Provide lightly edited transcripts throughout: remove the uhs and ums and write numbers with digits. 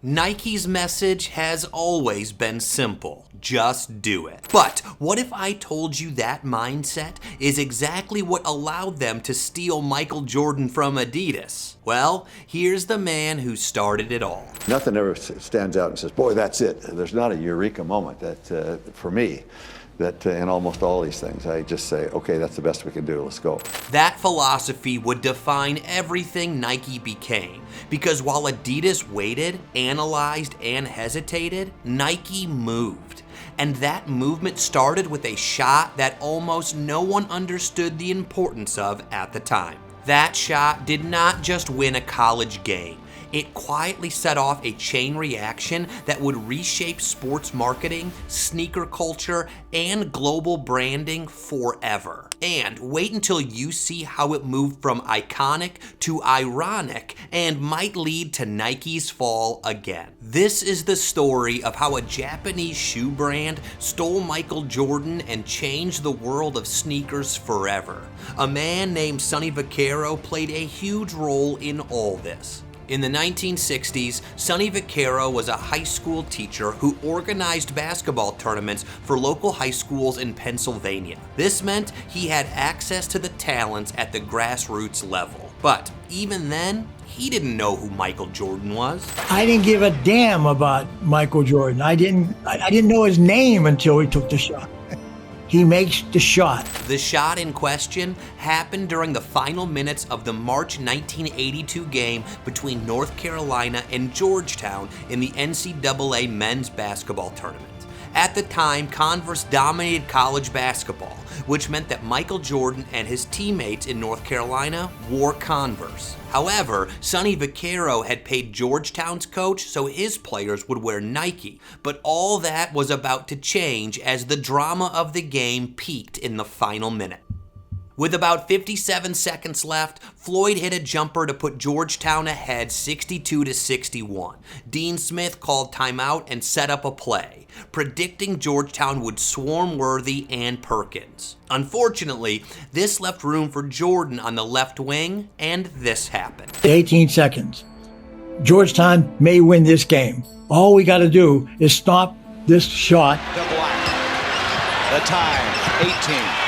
Nike's message has always been simple. Just do it. But what if I told you that mindset is exactly what allowed them to steal Michael Jordan from Adidas? Well, here's the man who started it all. Nothing ever stands out and says, boy, that's it. There's not a eureka moment that, for me, that in almost all these things, I just say, okay, that's the best we can do, let's go. That philosophy would define everything Nike became, because while Adidas waited, analyzed, and hesitated, Nike moved. And that movement started with a shot that almost no one understood the importance of at the time. That shot did not just win a college game. It quietly set off a chain reaction that would reshape sports marketing, sneaker culture, and global branding forever. And wait until you see how it moved from iconic to ironic and might lead to Nike's fall again. This is the story of how a Japanese shoe brand stole Michael Jordan and changed the world of sneakers forever. A man named Sonny Vaccaro played a huge role in all this. In the 1960s, Sonny Vaccaro was a high school teacher who organized basketball tournaments for local high schools in Pennsylvania. This meant he had access to the talents at the grassroots level. But even then, he didn't know who Michael Jordan was. I didn't give a damn about Michael Jordan. I didn't know his name until he took the shot. He makes the shot. The shot in question happened during the final minutes of the March 1982 game between North Carolina and Georgetown in the NCAA men's basketball tournament. At the time, Converse dominated college basketball, which meant that Michael Jordan and his teammates in North Carolina wore Converse. However, Sonny Vaccaro had paid Georgetown's coach so his players would wear Nike, but all that was about to change as the drama of the game peaked in the final minute. With about 57 seconds left, Floyd hit a jumper to put Georgetown ahead 62-61. Dean Smith called timeout and set up a play, predicting Georgetown would swarm Worthy and Perkins. Unfortunately, this left room for Jordan on the left wing, and this happened. 18 seconds. Georgetown may win this game. All we got to do is stop this shot. The black. The time, 18.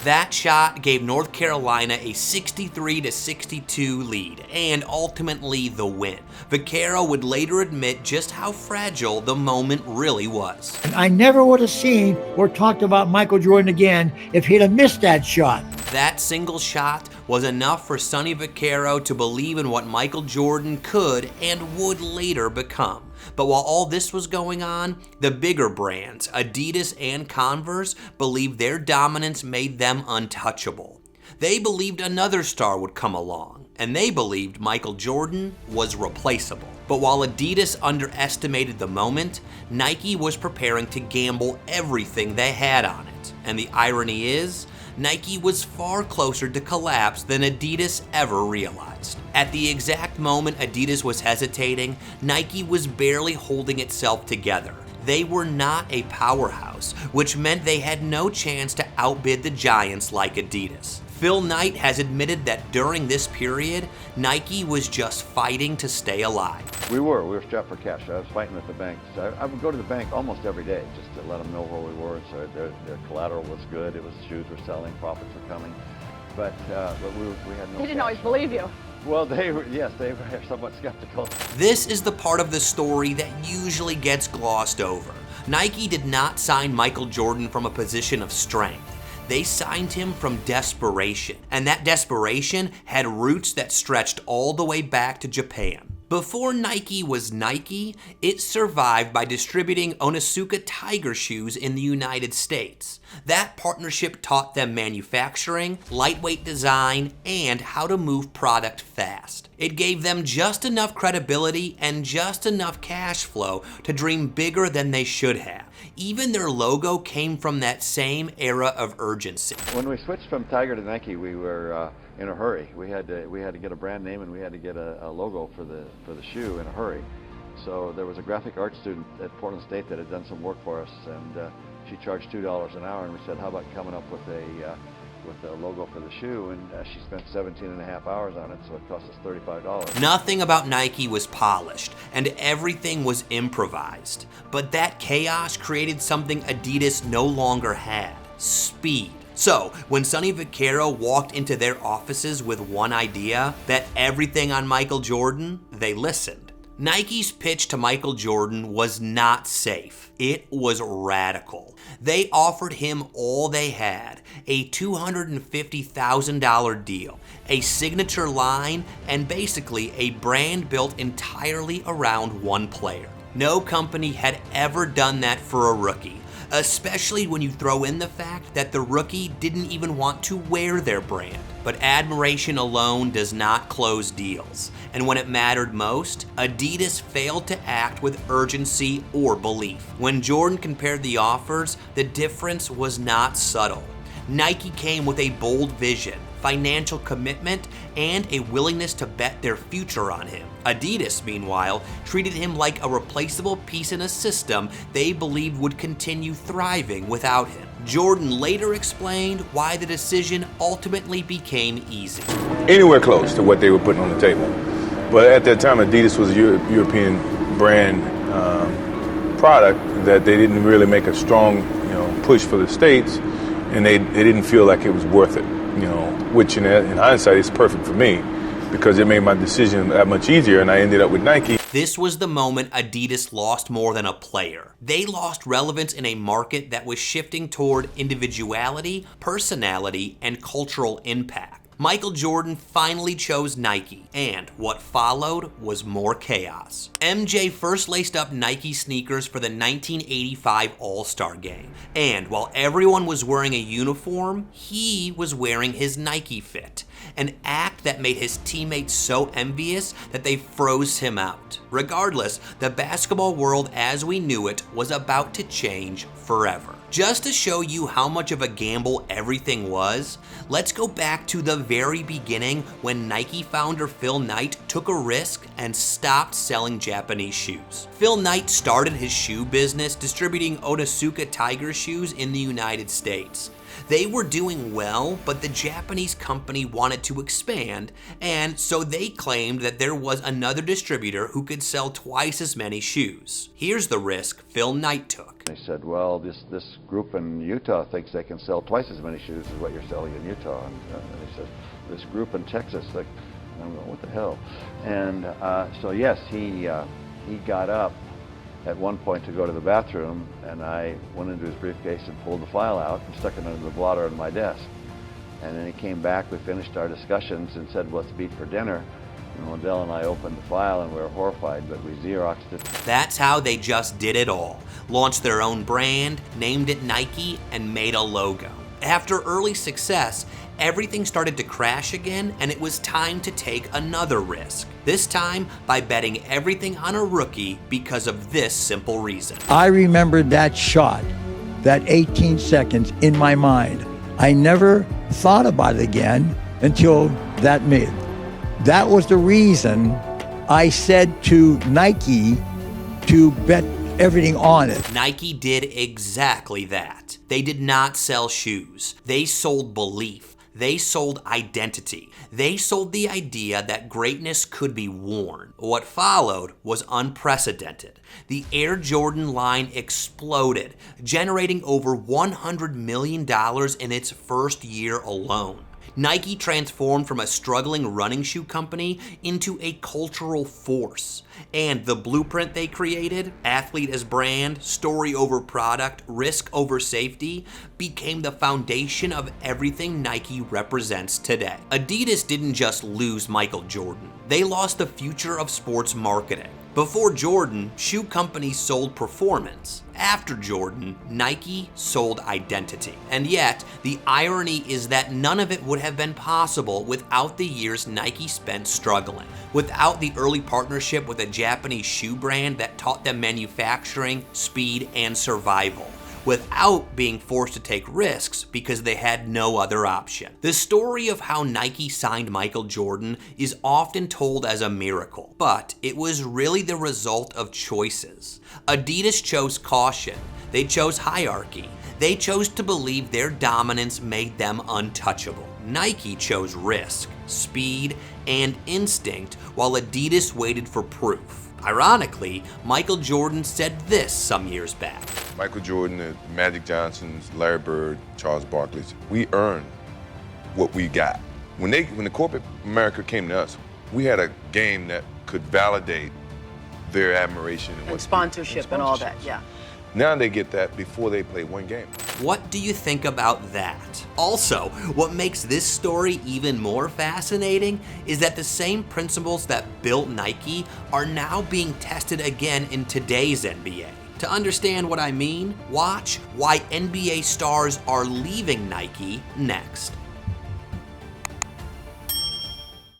That shot gave North Carolina a 63-62 lead, and ultimately the win. Vaccaro would later admit just how fragile the moment really was. I never would have seen or talked about Michael Jordan again if he'd have missed that shot. That single shot was enough for Sonny Vaccaro to believe in what Michael Jordan could and would later become. But while all this was going on, the bigger brands, Adidas and Converse, believed their dominance made them untouchable. They believed another star would come along, and they believed Michael Jordan was replaceable. But while Adidas underestimated the moment, Nike was preparing to gamble everything they had on it. And the irony is, Nike was far closer to collapse than Adidas ever realized. At the exact moment Adidas was hesitating, Nike was barely holding itself together. They were not a powerhouse, which meant they had no chance to outbid the giants like Adidas. Phil Knight has admitted that during this period, Nike was just fighting to stay alive. We were strapped for cash. I was fighting with the banks. I would go to the bank almost every day just to let them know where we were. So their collateral was good. It was shoes were selling, profits were coming. But we had no They didn't cash. always believe you. Well, they were somewhat skeptical. This is the part of the story that usually gets glossed over. Nike did not sign Michael Jordan from a position of strength. They signed him from desperation, and that desperation had roots that stretched all the way back to Japan. Before Nike was Nike, it survived by distributing Onitsuka Tiger shoes in the United States. That partnership taught them manufacturing, lightweight design, and how to move product fast. It gave them just enough credibility and just enough cash flow to dream bigger than they should have. Even their logo came from that same era of urgency. When we switched from Tiger to Nike, we were in a hurry. We had to get a brand name and we had to get a logo for the shoe in a hurry. So there was a graphic art student at Portland State that had done some work for us, and she charged $2 an hour, and we said, how about coming up with with the logo for the shoe, and she spent 17 and a half hours on it, so it cost us $35. Nothing about Nike was polished, and everything was improvised. But that chaos created something Adidas no longer had: speed. So, when Sonny Vaccaro walked into their offices with one idea, bet everything on Michael Jordan, they listened. Nike's pitch to Michael Jordan was not safe. It was radical. They offered him all they had: a $250,000 deal, a signature line, and basically a brand built entirely around one player. No company had ever done that for a rookie, especially when you throw in the fact that the rookie didn't even want to wear their brand. But admiration alone does not close deals, and when it mattered most, Adidas failed to act with urgency or belief. When Jordan compared the offers, the difference was not subtle. Nike came with a bold vision, financial commitment, and a willingness to bet their future on him. Adidas, meanwhile, treated him like a replaceable piece in a system they believed would continue thriving without him. Jordan later explained why the decision ultimately became easy. Anywhere close to what they were putting on the table. But at that time, Adidas was a European brand product that they didn't really make a strong, push for the States, and they didn't feel like it was worth it. Which in hindsight is perfect for me, because it made my decision that much easier, and I ended up with Nike. This was the moment Adidas lost more than a player. They lost relevance in a market that was shifting toward individuality, personality, and cultural impact. Michael Jordan finally chose Nike, and what followed was more chaos. MJ first laced up Nike sneakers for the 1985 All-Star Game, and while everyone was wearing a uniform, he was wearing his Nike fit, an act that made his teammates so envious that they froze him out. Regardless, the basketball world as we knew it was about to change forever. Just to show you how much of a gamble everything was, let's go back to the very beginning when Nike founder Phil Knight took a risk and stopped selling Japanese shoes. Phil Knight started his shoe business distributing Onitsuka Tiger shoes in the United States. They were doing well, but the Japanese company wanted to expand, and so they claimed that there was another distributor who could sell twice as many shoes. Here's the risk Phil Knight took. They said, well, this group in Utah thinks they can sell twice as many shoes as what you're selling in Utah. And they said, this group in Texas, and I'm going, what the hell? And so yes, he got up at one point to go to the bathroom, and I went into his briefcase and pulled the file out and stuck it under the blotter on my desk. And then he came back, we finished our discussions and said, let's meet for dinner. And Lindell and I opened the file and we were horrified, but we Xeroxed it. That's how they just did it all. Launched their own brand, named it Nike, and made a logo. After early success, everything started to crash again, and it was time to take another risk. This time by betting everything on a rookie because of this simple reason. I remembered that shot, that 18 seconds in my mind. I never thought about it again until that minute. That was the reason I said to Nike to bet everything on it. Nike did exactly that. They did not sell shoes. They sold belief. They sold identity. They sold the idea that greatness could be worn. What followed was unprecedented. The Air Jordan line exploded, generating over $100 million in its first year alone. Nike transformed from a struggling running shoe company into a cultural force. And the blueprint they created, athlete as brand, story over product, risk over safety, became the foundation of everything Nike represents today. Adidas didn't just lose Michael Jordan. They lost the future of sports marketing. Before Jordan, shoe companies sold performance. After Jordan, Nike sold identity. And yet, the irony is that none of it would have been possible without the years Nike spent struggling. Without the early partnership with a Japanese shoe brand that taught them manufacturing, speed, and survival. Without being forced to take risks because they had no other option. The story of how Nike signed Michael Jordan is often told as a miracle, but it was really the result of choices. Adidas chose caution. They chose hierarchy. They chose to believe their dominance made them untouchable. Nike chose risk, speed, and instinct, while Adidas waited for proof. Ironically, Michael Jordan said this some years back. Michael Jordan, the Magic Johnsons, Larry Bird, Charles Barkley's, we earned what we got. When the corporate America came to us, we had a game that could validate their admiration and sponsorship and all that, yeah. Now they get that before they play one game. What do you think about that? Also, what makes this story even more fascinating is that the same principles that built Nike are now being tested again in today's NBA. To understand what I mean, watch why NBA stars are leaving Nike next.